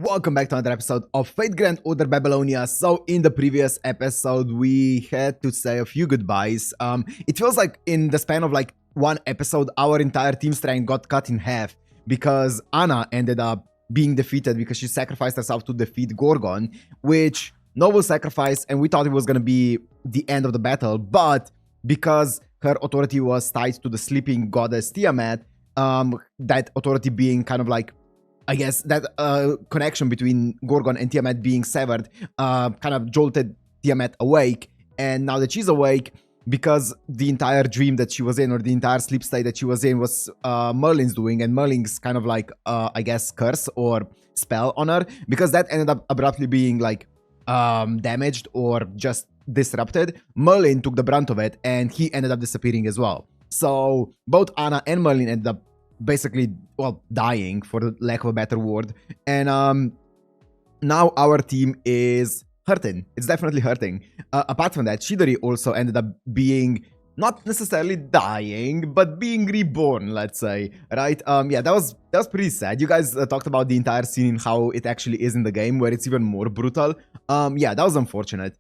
Welcome back to another episode of Fate Grand Order Babylonia. So in the previous episode, we had to say a few goodbyes. It feels like in the span of like one episode, our entire team strength got cut in half because Anna ended up being defeated because she sacrificed herself to defeat Gorgon, which noble sacrifice, and we thought it was going to be the end of the battle, but because her authority was tied to the sleeping goddess Tiamat, that authority being kind of like, I guess that connection between Gorgon and Tiamat being severed kind of jolted Tiamat awake. And now that she's awake, because the entire dream that she was in, or the entire sleep state that she was in, was Merlin's doing, and Merlin's kind of like, I guess, curse or spell on her, because that ended up abruptly being like damaged or just disrupted. Merlin took the brunt of it, and he ended up disappearing as well. So both Anna and Merlin ended up basically, well, dying, for the lack of a better word. And now our team is hurting. It's definitely hurting. Apart from that, Chidori also ended up being not necessarily dying, but being reborn, let's say, right? Yeah, that was pretty sad. You guys talked about the entire scene, how it actually is in the game, where it's even more brutal. Yeah, that was unfortunate.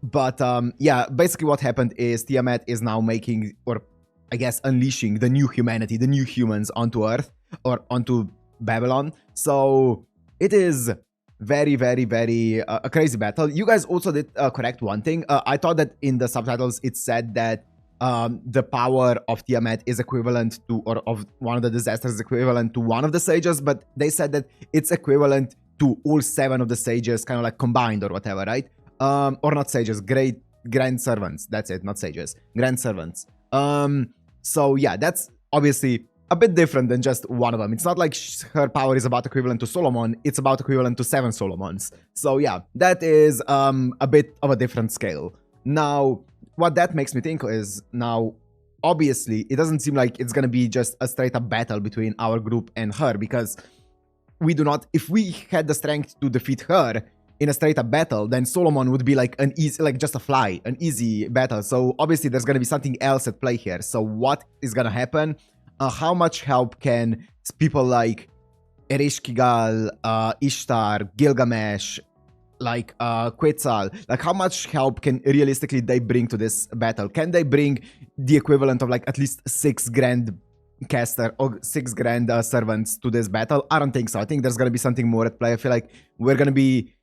But yeah, basically what happened is Tiamat is now making, or I guess unleashing, the new humanity, the new humans onto Earth, or onto Babylon. So it is very a crazy battle. You guys also did correct one thing. I thought that in the subtitles it said that the power of Tiamat is equivalent to, or of one of the disasters is equivalent to one of the sages, but they said that it's equivalent to all 7 of the sages kind of like combined or whatever, right? Or not sages, grand servants. That's it, not sages, grand servants. So yeah, that's obviously a bit different than just one of them. It's not like her power is about equivalent to Solomon, it's about equivalent to 7 Solomons. So yeah, that is a bit of a different scale. Now, what that makes me think is, now, obviously, it doesn't seem like it's gonna be just a straight up battle between our group and her, because we do not, if we had the strength to defeat her in a straight up battle, then Solomon would be like an easy, like just a fly, an easy battle. So obviously there's gonna be something else at play here. So what is gonna happen? How much help can people like Ereshkigal, Ishtar, Gilgamesh, like Quetzal, like how much help can realistically they bring to this battle? Can they bring the equivalent of like at least 6 grand caster or 6 grand servants to this battle? I don't think so. I think there's gonna be something more at play. I feel like we're gonna be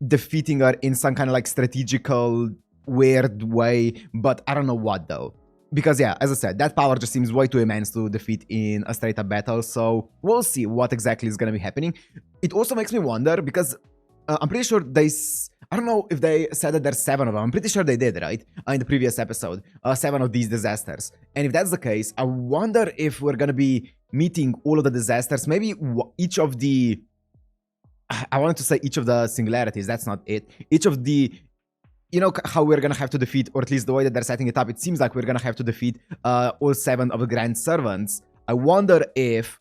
defeating her in some kind of like strategical weird way, but I don't know what though, because yeah, as I said, that power just seems way too immense to defeat in a straight up battle. So we'll see what exactly is going to be happening. It also makes me wonder, because I'm pretty sure I don't know if they said that there's 7 of them. I'm pretty sure they did, right? In the previous episode, 7 of these disasters. And if that's the case, I wonder if we're going to be meeting all of the disasters, maybe each of the, I wanted to say each of the singularities, that's not it. Each of the, you know, how we're gonna have to defeat, or at least the way that they're setting it up, it seems like we're gonna have to defeat all 7 of the grand servants. I wonder if,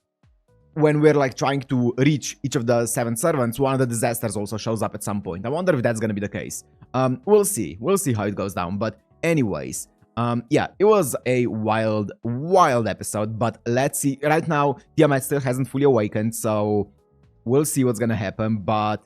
when we're like trying to reach each of the 7 servants, one of the disasters also shows up at some point. I wonder if that's gonna be the case. We'll see how it goes down. But anyways, yeah, it was a wild episode, but let's see. Right now, Tiamat still hasn't fully awakened, so we'll see what's gonna happen. But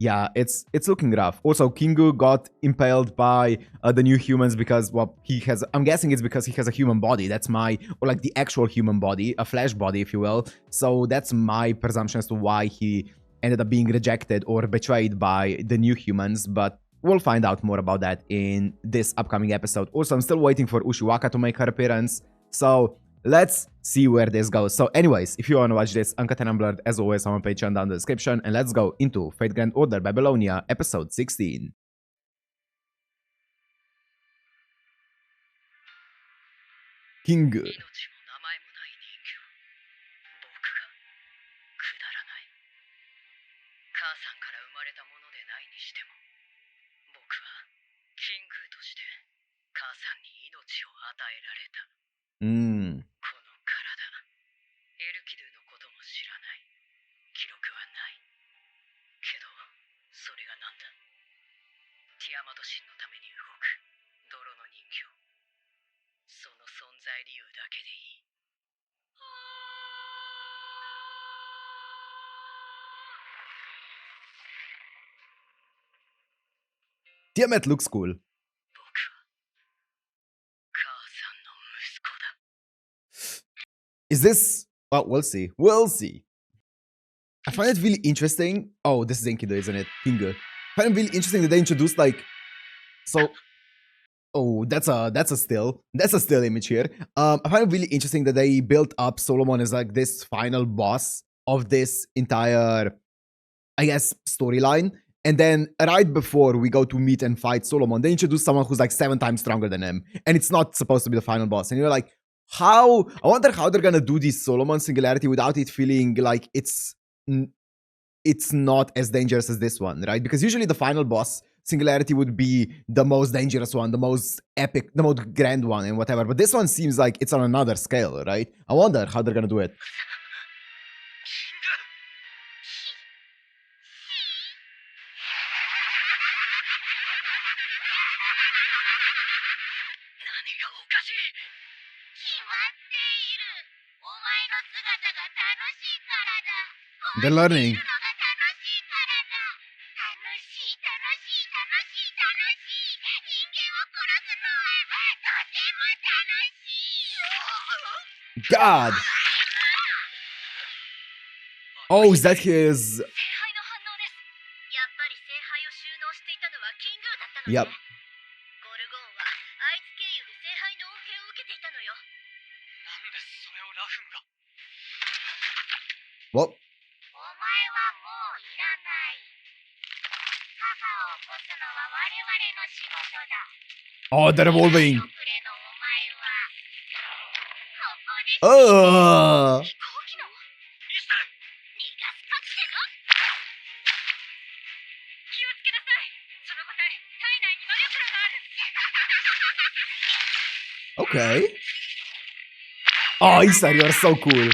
yeah, it's looking rough. Also, Kingu got impaled by the new humans because, well, he has, I'm guessing it's because he has a human body. That's my, or like the actual human body, a flesh body, if you will. So that's my presumption as to why he ended up being rejected or betrayed by the new humans. But we'll find out more about that in this upcoming episode. Also, I'm still waiting for Ushiwaka to make her appearance. So let's see where this goes. So anyways, if you want to watch this uncut and unblurred, as always, I'm on Patreon down in the description. And let's go into Fate Grand Order Babylonia, episode 16. Kingu. Tiamat looks cool. Is this... Well, we'll see. We'll see. I find it really interesting. Oh, this is Enkidu, isn't it? Kingu. I find it really interesting that they introduced like... So... Oh, that's a still. That's a still image here. I find it really interesting that they built up Solomon as like this final boss of this entire, I guess, storyline. And then right before we go to meet and fight Solomon, they introduce someone who's like 7 times stronger than him. And it's not supposed to be the final boss. And you're like, how? I wonder how they're gonna do this Solomon singularity without it feeling like it's not as dangerous as this one, right? Because usually the final boss singularity would be the most dangerous one, the most epic, the most grand one and whatever. But this one seems like it's on another scale, right? I wonder how they're gonna do it. They're learning. God! Oh, is that his... Yep. Well... Oh, they're evolving. Oh. Okay. Oh, Isa, you are so cool.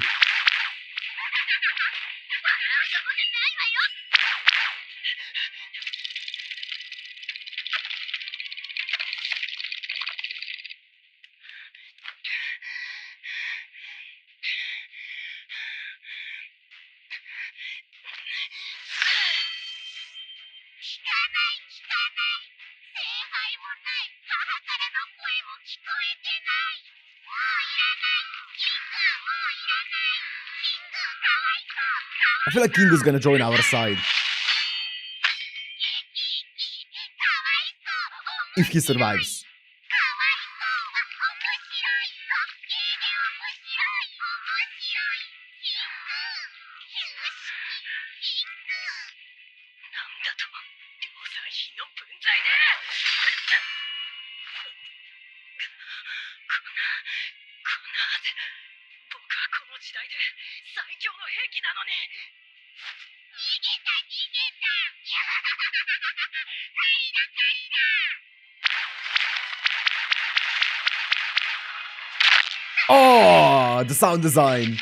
I feel like Kingu's gonna join our side. If he survives. Oh, the sound design.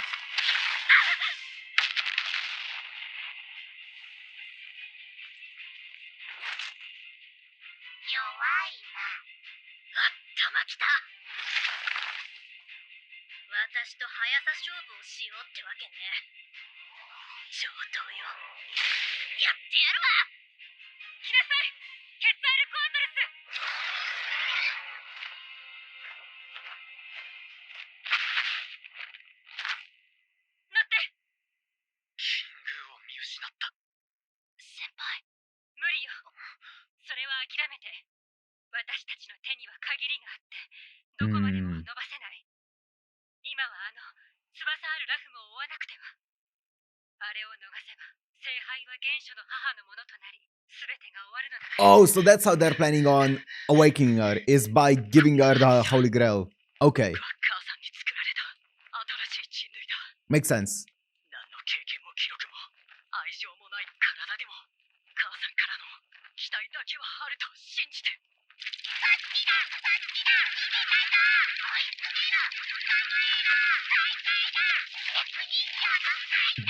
Oh, so that's how they're planning on awakening her, is by giving her the Holy Grail. Okay. Makes sense.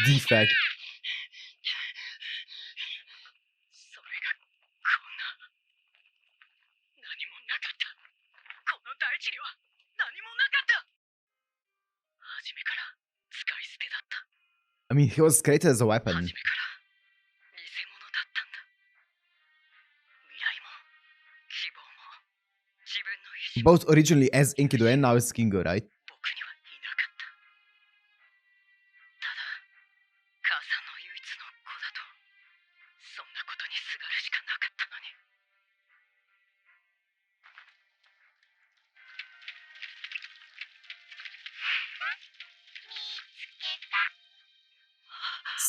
Defect. I mean, he was created as a weapon. Both originally as Enkidu and now as Kingu, right? 僕にはいなかった。ただ、母さんの唯一の子だと、そんなことにすがるしかなかったのに。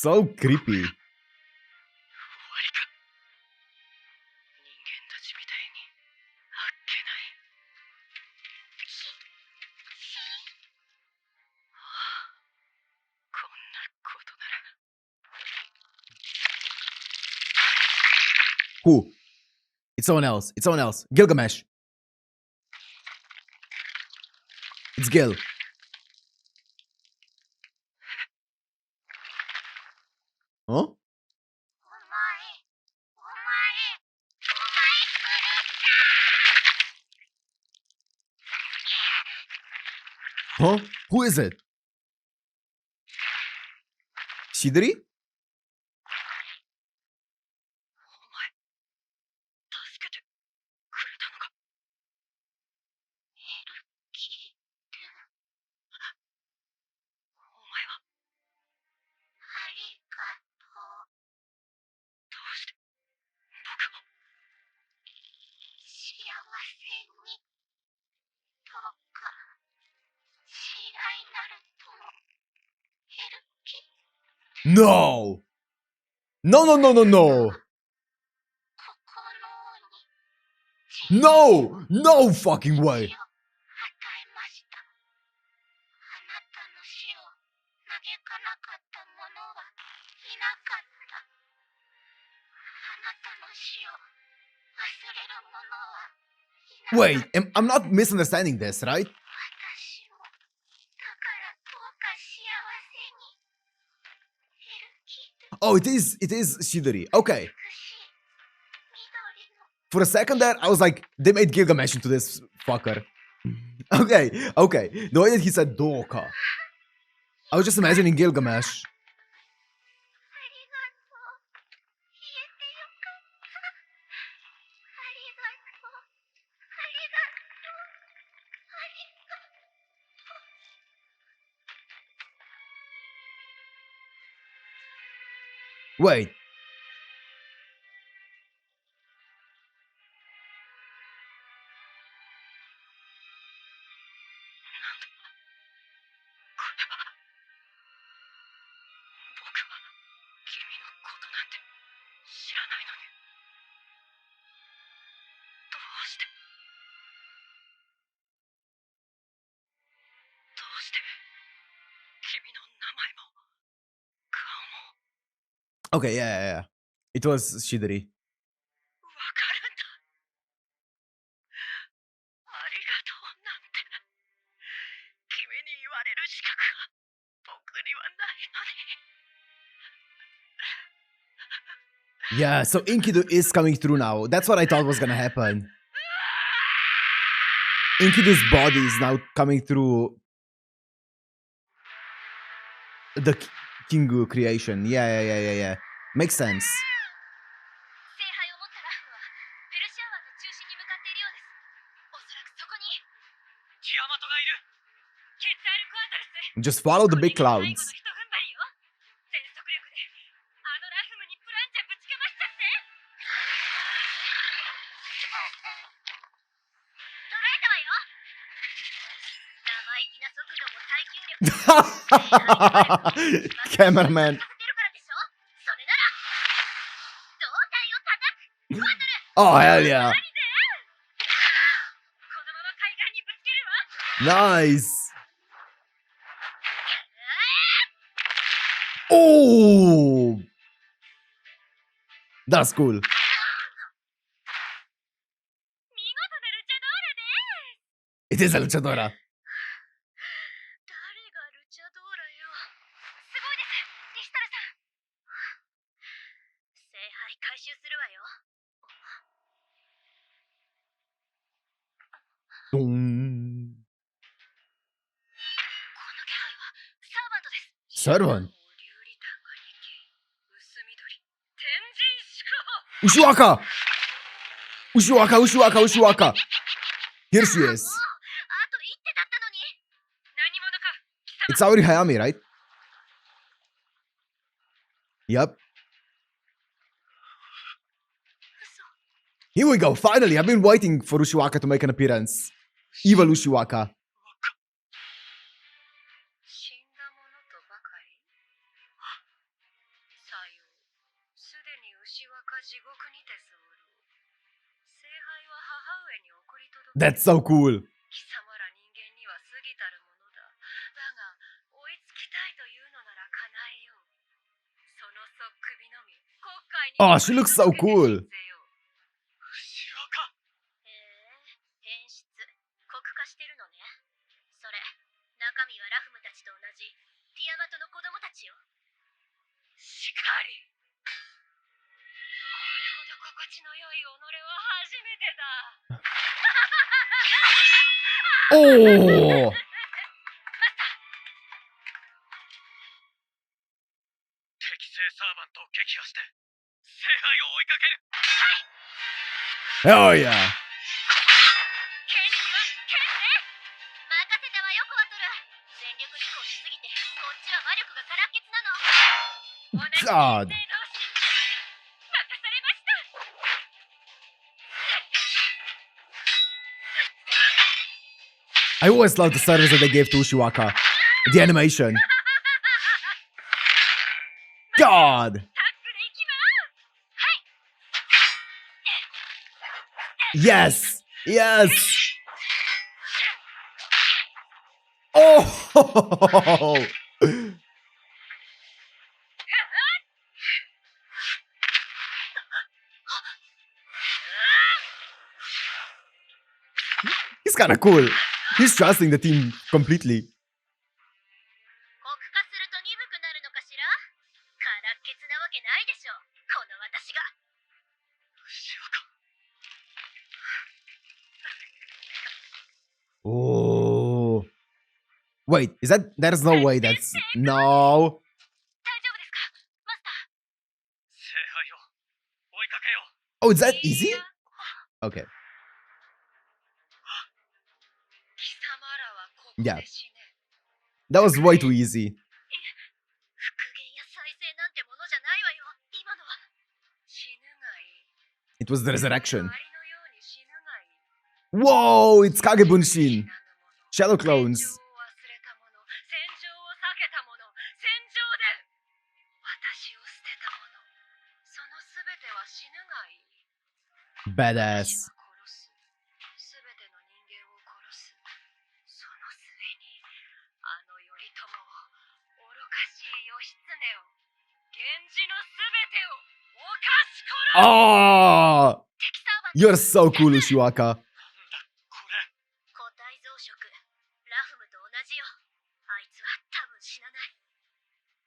So creepy. 終わりか。人間たちみたいにあっけない。ああ、こんなことなら。Who? It's someone else. It's someone else. Gilgamesh. It's Gil. Huh? Huh? Who is it? Shidori? お前、助けてくれたのか。ヘルキーってお前は。ありがとう。どうして僕を。幸せに。どうか。試合なるとも。ヘルキー。 No! No, no, no, no, no! 心に。 No! No fucking way! 与えました。あなたの死を嘆かなかった者はいなかった。あなたの死を忘れる者はいなかった。 Wait, I'm not misunderstanding this, right? 私もだからどうか幸せに。ヘルキーと Oh, it is Shidori. Okay. 美しい緑の For a second there, I was like, they made Gilgamesh into this fucker. Okay, okay. The way that he said Doka. I was just imagining Gilgamesh. ありがとう。言えてよかった。ありがとう。ありがとう。ありがとう。 Wait. 僕は君のことなんて知らないのに。どうして君の名前も顔も Okay, yeah. It was Shidori. わかるんだ。ありがとうなんて君に言われる資格が僕にはないのに。 Yeah, so Enkidu is coming through now. That's what I thought was gonna happen. Enkidu's body is now coming through the Kingu creation. Yeah. Makes sense. 聖杯を持ったラフムはペルシア湾の中心に向かっているようです。おそらくそこにティアマトがいる。ケツアルクアトルス。 Just follow the big 最後の clouds. ひと踏ん張りよ。全速力であのラフムにプランチャぶちかましちゃって。捉えたわよ。生意気な速度も耐久力も Cameraman. させてるからでしょ。それなら胴体を叩く。バトル。 Oh, hell yeah. このまま海岸にぶつけるわ。 Nice. Oh, that's cool. 見事なルチャドーラです。 It is a luchadora. 誰がルチャドーラよ。すごいです、リシタルさん。聖杯回収するわよ。 Dong. この気配はサーバントです。 Servant. 流理弾が2機。薄緑。天神思考。 Ushiwaka. Here she is. あと一手だったのに。何者か。 It's Aori Hayami, right? Yep. Here we go. Finally, I've been waiting for Ushiwaka to make an appearance. Evil Ushiwaka. 死んだものとばかり。さよう。すでに牛若地獄にて候。聖杯は母上に送り届け。 That's so cool. 貴様ら人間には過ぎたるものだ。だが追いつきたいというのなら叶えよう。そのそっくびのみ国会に。 Oh, she looks so cool. 変質国化してるのね。それ中身はラフムたちと同じティアマトの子供たちよ。しかりこれほど心地の良い己は初めてだ。 Oh! 適正サーバントを撃破して聖杯を追いかける。 Hell yeah. 剣には剣ね。任せたわよコアトル。全力飛行しすぎてこっちは魔力が空っ欠なの。同じ God. 先生同士任されました。 I always loved the service that they gave to Ushiwaka. The animation. God. タックでいきまー。 Yes. Yes. Oh. He's kind of cool. He's trusting the team completely. 国化すると鈍くなるのかしら。空っ欠なわけないでしょ。この私が。 Oh. Wait, is that... There's no way that's... No. 大丈夫ですかマスター。 聖杯を追いかけよう。 Oh, is that easy? Okay. 貴様らはここで Yeah. 死ね。 That was way too easy. 復元や再生なんてものじゃないわよ。今のは。死ぬがいい。 It was the resurrection. 終わりのように死ぬがいい。 Whoa, it's Kagebunshin. 死なぬ者 Shadow clones. 戦場を忘れた者、戦場を避けた者、戦場で私を捨てた者、そのすべては死ぬがいい。 Badass. 私は殺す。すべての人間を殺す。その末に、あの頼朝を、愚かしい義経を、源氏のすべてを、犯し殺す。 Oh, 敵サーバント you're so cool, Ushiwaka. これ個体増殖、ラフムと同じよ。あいつは多分死なない。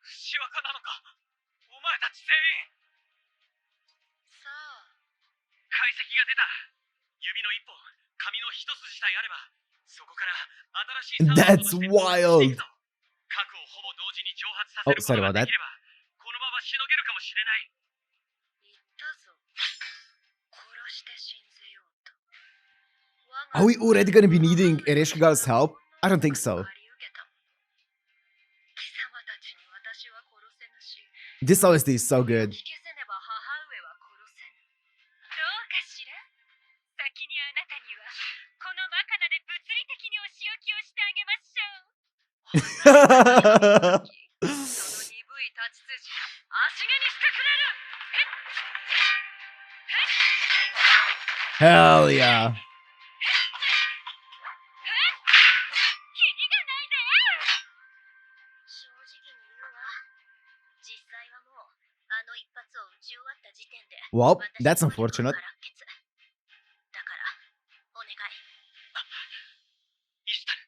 牛若なのか。お前たち全員。さあ、解析が出た。指の一本、髪の一筋さえあれば、そこから新しい That's サーバントの wild. 設定をしていくぞ。核をほぼ同時に蒸発させる Oh, こ sorry とが about that. できれば、このまましのげるかもしれない。言ったぞ。殺して信ぜようと。 Are we already gonna be needing Ereshkigal's help? I don't think so. 貴様たちに私は殺せぬし、 This OST is so good. 火消せねば母上は殺せぬ。どうかしら。先にあなたにはこのマカナで物理的にお仕置きをしてあげましょう。その鈍い太刀筋、足毛にしてくれる。 Hell yeah. キリがないで。正直に言うわ。実際はもうあの一発を撃ち終わった時点で。 Well, that's unfortunate. だからお願い。イシタル、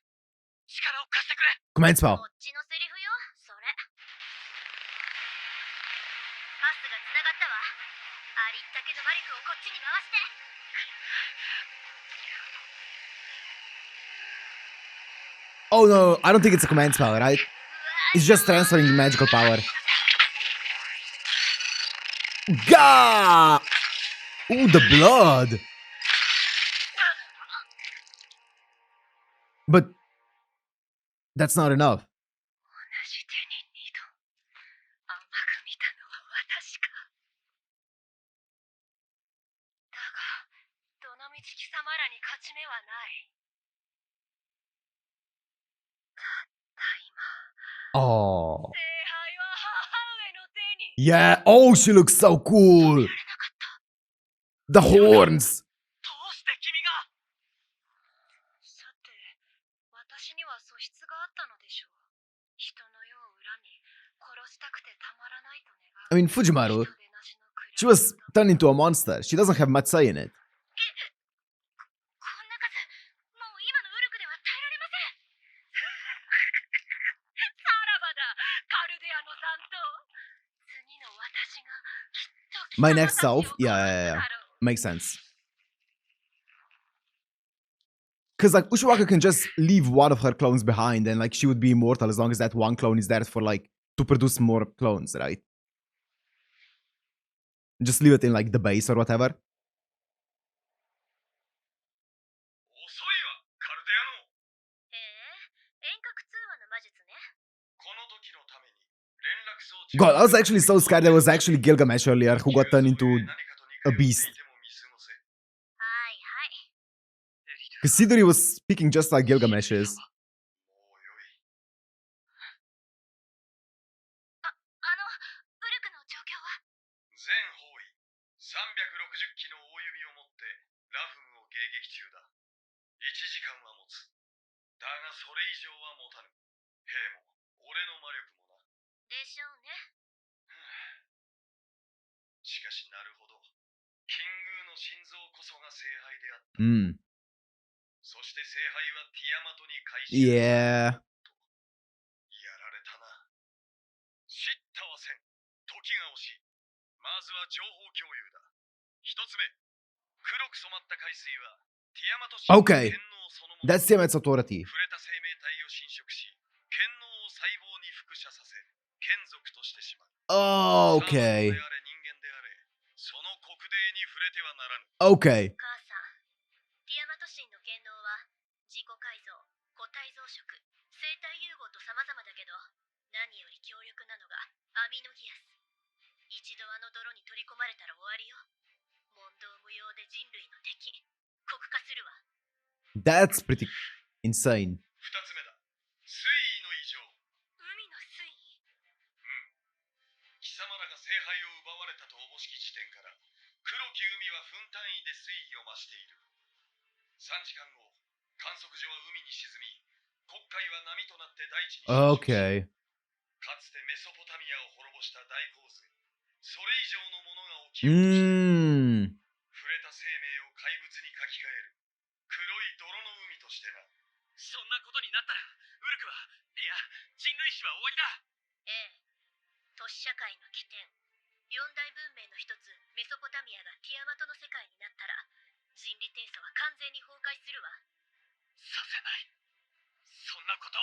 力を貸してくれ。 Command spell. こっちのセリフよ、それ。パスが繋がったわ。ありったけの魔力をこっちに回して。 Oh no, I don't think it's a command spell, right? It's just transferring magical power. Gah! Ooh, the blood! But that's not enough. 同じ手に二度甘く見たのは私か。だがどのみち貴様らに勝ち目はない。たった今 Oh. 聖杯は母上の手に Yeah. Oh, she looks so cool. 入れなかった。 The horns. どうして君が。さて、私には素質があったのでしょう。人の世を恨み、殺したくてたまらないと願う。 I mean, Fujimaru, 人でなしの暗い she was turned into a monster. She doesn't have much say in it. こんな数、もう今のウルクでは耐えられません。さらばだ、カルデアの残党。次の私がきっと貴 My 様 next たちを self? 殺す Yeah. だろう。 Makes sense. Because, like, Ushiwaka can just leave one of her clones behind and, like, she would be immortal as long as that one clone is there for, like, to produce more clones, right? Just leave it in, like, the base or whatever. 遅いわ、カルデアノ。遠隔通話の魔術ね。この時のために連絡装置 God, I was actually so scared there was actually Gilgamesh earlier who got turned into a beast. はいはい。 Because Sidori was speaking just like Gilgamesh is. ウルクの状況は。全方位360機の大弓を持ってラフムを迎撃中だ。1時間は持つ。だがそれ以上は持たぬ。兵も俺の魔力もな。でしょうね。しかしなるほど。キングの心臓こそが聖杯であった。 そして聖杯はティアマトに回収。 Yeah. やられたな。知ったわせん。時が惜しい。まずは情報共有だ。一つ目。黒く染まった海水はティアマト神の Okay. 権能そのもの。 That's Tiamat's authority. 触れた生命体を侵食し、権能を細胞に輻射させ、眷属としてしまう。 Oh, okay. 人間であれ、その国泥に触れてはならぬ。 Okay. 母さん、ティアマト神の権能は自己改造、個体増殖、生体融合と様々だけど、何より強力なのがアミノギアス。一度あの泥に取り込まれたら終わりよ。問答無用で人類の敵。国化するわ。 That's pretty insane. 二つ目だ。水位の異常。海の水位？貴様らが聖杯を奪われたとおぼしき時点から、黒き海は分単位で水位を増している。3時間後、観測所は海に沈み、黒海は波となって大地に浸食し、 Okay. かつてメソポタミアを滅ぼした大洪水、それ以上のものが起きようとしている。触れた生命を怪物に書き換える黒い泥の海としてな。そんなことになったらウルクはいや人類史は終わりだ。ええ。都市社会の起点。四大文明の一つ、メソポタミアがティアマトの世界になったら、人理帝祖は完全に崩壊するわ。させない。そんなこと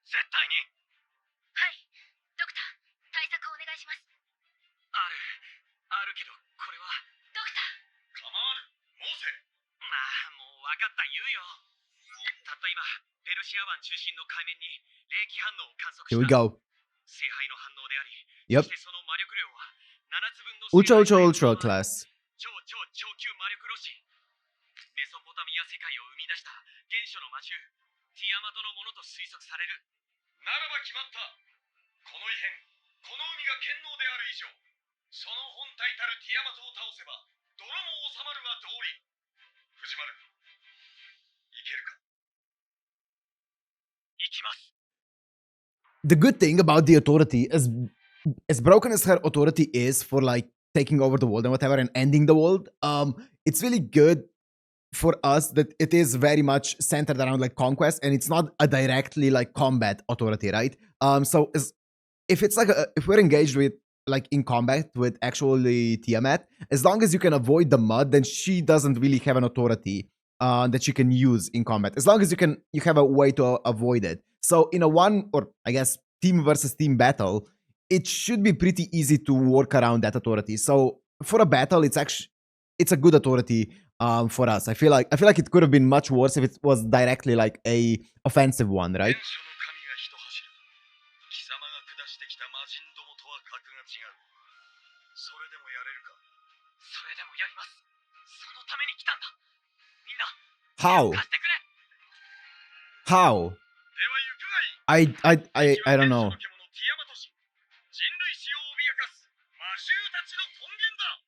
絶対に。はい。ドクター、対策をお願いします。あるけどこれは。ドクター。構わぬ。申せ。まあもう分かった言うよ。たった今ペルシア湾中心の海面に冷気反応を観測した。 Here we go. 聖杯の反応であり、 Yep. そしてその魔力量は7つ分の Ultra, ultra, ultra class. 超級魔力ロシ。メソポタミア世界を生み出した原初の魔獣ティアマトのものと推測される。ならば決まった。この異変、この海が権能である以上、その本体たるティアマトを倒せば泥も収まるは道理。藤丸、いけるか。行きます。 The good thing about the authority, as broken as her authority is for like taking over the world and whatever and ending the world, it's really good for us that it is very much centered around like conquest and it's not a directly like combat authority, right? So if it's like if we're engaged with like in combat with actually Tiamat, as long as you can avoid the mud, then she doesn't really have an authority that she can use in combat. As long as you have a way to avoid it. So in a one or I guess team versus team battle, it should be pretty easy to work around that authority. So for a battle, it's actually it's a good authority for us. I feel like it could have been much worse if it was directly like a offensive one, right? 原初の神が一柱。貴様が下してきた魔人どもとは格が違う。それでもやれるか。それでもやります。そのために来たんだ。みんな。How? 貸してくれ。 How? では行くがいい。 I don't know. ティアマト氏。人類史を脅かす魔獣たちの尊厳だ。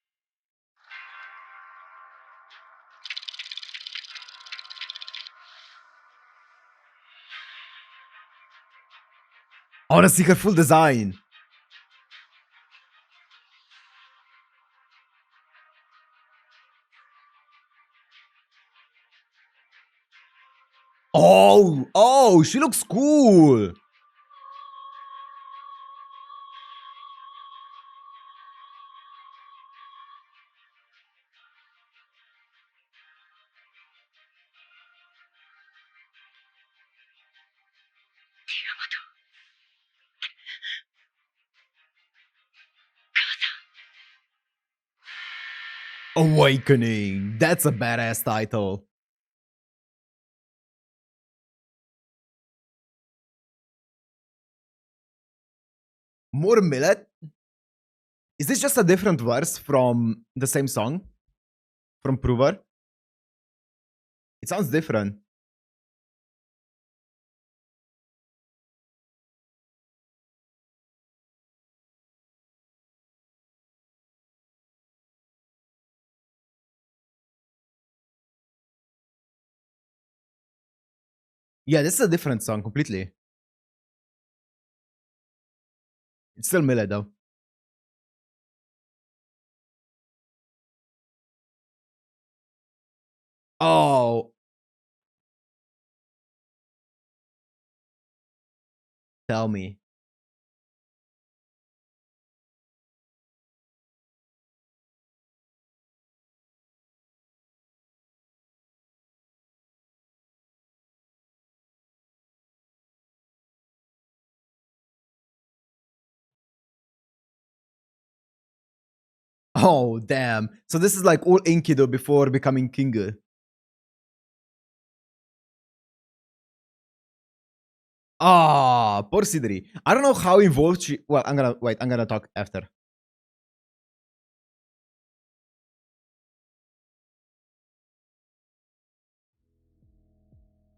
I want to see her full design. Oh, she looks cool. Awakening. That's a badass title. More millet? Is this just a different verse from the same song? From Prover? It sounds different. Yeah, this is a different song completely. It's still millet though. Oh. Tell me. Oh, damn. So this is like all Enkidu before becoming Kingu. Ah, poor Sidri. I don't know how involved she... Well, I'm gonna talk after.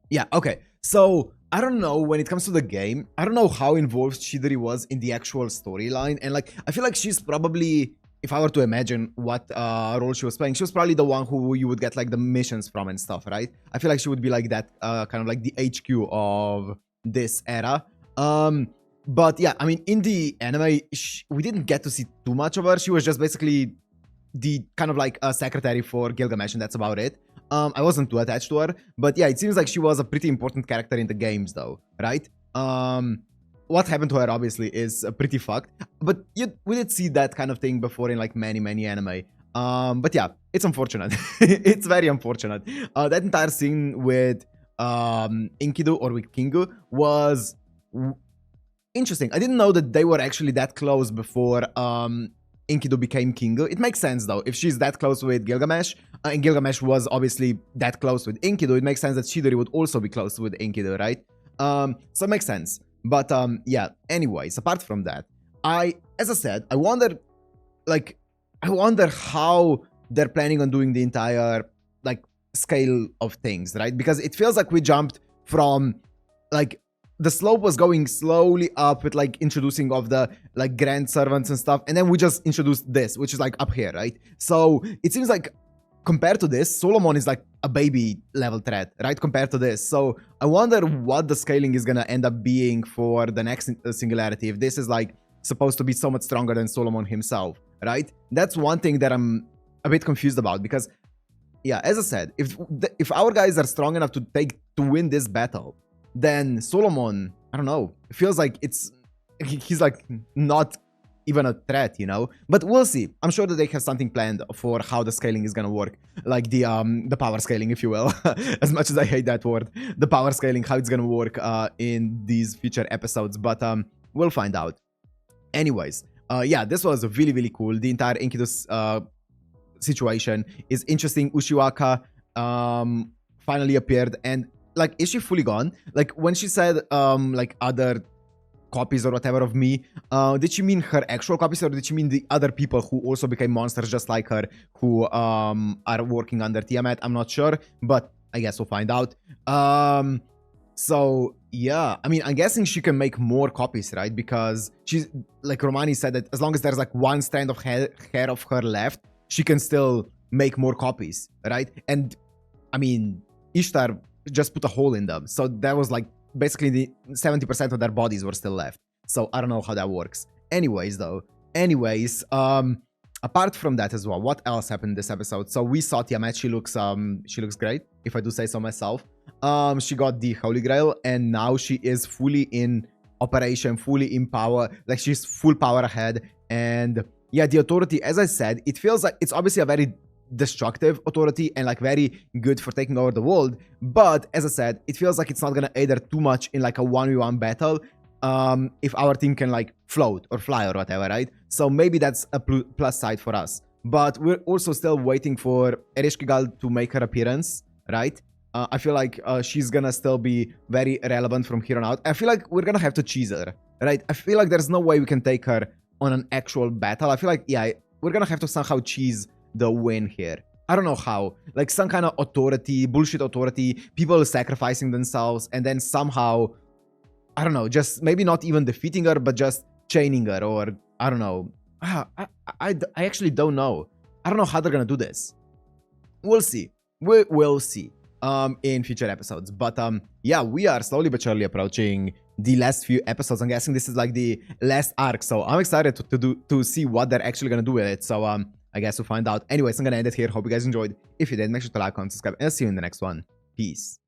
Yeah, okay. So, I don't know, when it comes to the game, I don't know how involved Chidori was in the actual storyline. And, like, I feel like she's probably... If I were to imagine what role she was playing, she was probably the one who you would get, like, the missions from and stuff, right? I feel like she would be, like, that kind of, like, the HQ of this era. But, yeah, I mean, in the anime, we didn't get to see too much of her. She was just basically the kind of, like, a secretary for Gilgamesh, and that's about it. I wasn't too attached to her, but yeah, it seems like she was a pretty important character in the games, though, right? What happened to her, obviously, is pretty fucked, but we did see that kind of thing before in, like, many anime. But yeah, it's unfortunate. It's very unfortunate. That entire scene with Enkidu or with Kingu was interesting. I didn't know that they were actually that close before Enkidu became Kingu. It makes sense, though. If she's that close with Gilgamesh, and Gilgamesh was obviously that close with Enkidu, it makes sense that Chidori would also be close with Enkidu, right? So it makes sense. But yeah, anyways, apart from that, as I said, I wonder how they're planning on doing the entire, like, scale of things, right? Because it feels like we jumped from, like, the slope was going slowly up with, like, introducing of the, like, grand servants and stuff, and then we just introduced this, which is, like, up here, right? So it seems like compared to this, Solomon is like a baby level threat, right? Compared to this. So I wonder what the scaling is gonna end up being for the next singularity, if this is, like, supposed to be so much stronger than Solomon himself, right? That's one thing that I'm a bit confused about, because, yeah, as I said, if our guys are strong enough to win this battle, then Solomon, I don't know, it feels like he's like not even a threat, you know? But we'll see. I'm sure that they have something planned for how the scaling is gonna work, like the power scaling, if you will. As much as I hate that word, the power scaling, how it's gonna work in these future episodes, but we'll find out. Anyways, yeah, this was really cool. The entire Enkidu's situation is interesting. Ushiwaka finally appeared, and like, is she fully gone? Like, when she said like other copies or whatever of me, did she mean her actual copies, or did she mean the other people who also became monsters just like her, who are working under Tiamat? I'm not sure, but I guess we'll find out. So yeah, I mean, I'm guessing she can make more copies, right? Because she's, like Romani said, that as long as there's like one strand of hair of her left, she can still make more copies, right? And I mean, Ishtar just put a hole in them, so that was like basically the 70% of their bodies were still left. So I don't know how that works. Anyways, apart from that as well, what else happened this episode? So we saw Tiamat. She looks great, if I do say so myself. She got the Holy Grail, and now she is fully in operation, fully in power. Like, she's full power ahead. And yeah, the authority, as I said, it feels like it's obviously a very destructive authority and like very good for taking over the world. But as I said, it feels like it's not gonna aid her too much in like a 1v1 battle. If our team can like float or fly or whatever, right? So maybe that's a plus side for us. But we're also still waiting for Ereshkigal to make her appearance, right? I feel like she's gonna still be very relevant from here on out. I feel like we're gonna have to cheese her, right? I feel like there's no way we can take her on an actual battle. I feel like, yeah, we're gonna have to somehow cheese the win here. I don't know how. Like, some kind of authority, bullshit authority, people sacrificing themselves, and then somehow, I don't know, just maybe not even defeating her, but just chaining her, or I don't know. I actually don't know. I don't know how they're gonna do this. We'll see. We will see in future episodes. But yeah, we are slowly but surely approaching the last few episodes. I'm guessing this is like the last arc, so I'm excited to see what they're actually gonna do with it. So I guess we'll find out. Anyways, I'm gonna end it here. Hope you guys enjoyed. If you did, make sure to like, comment, subscribe, and I'll see you in the next one. Peace.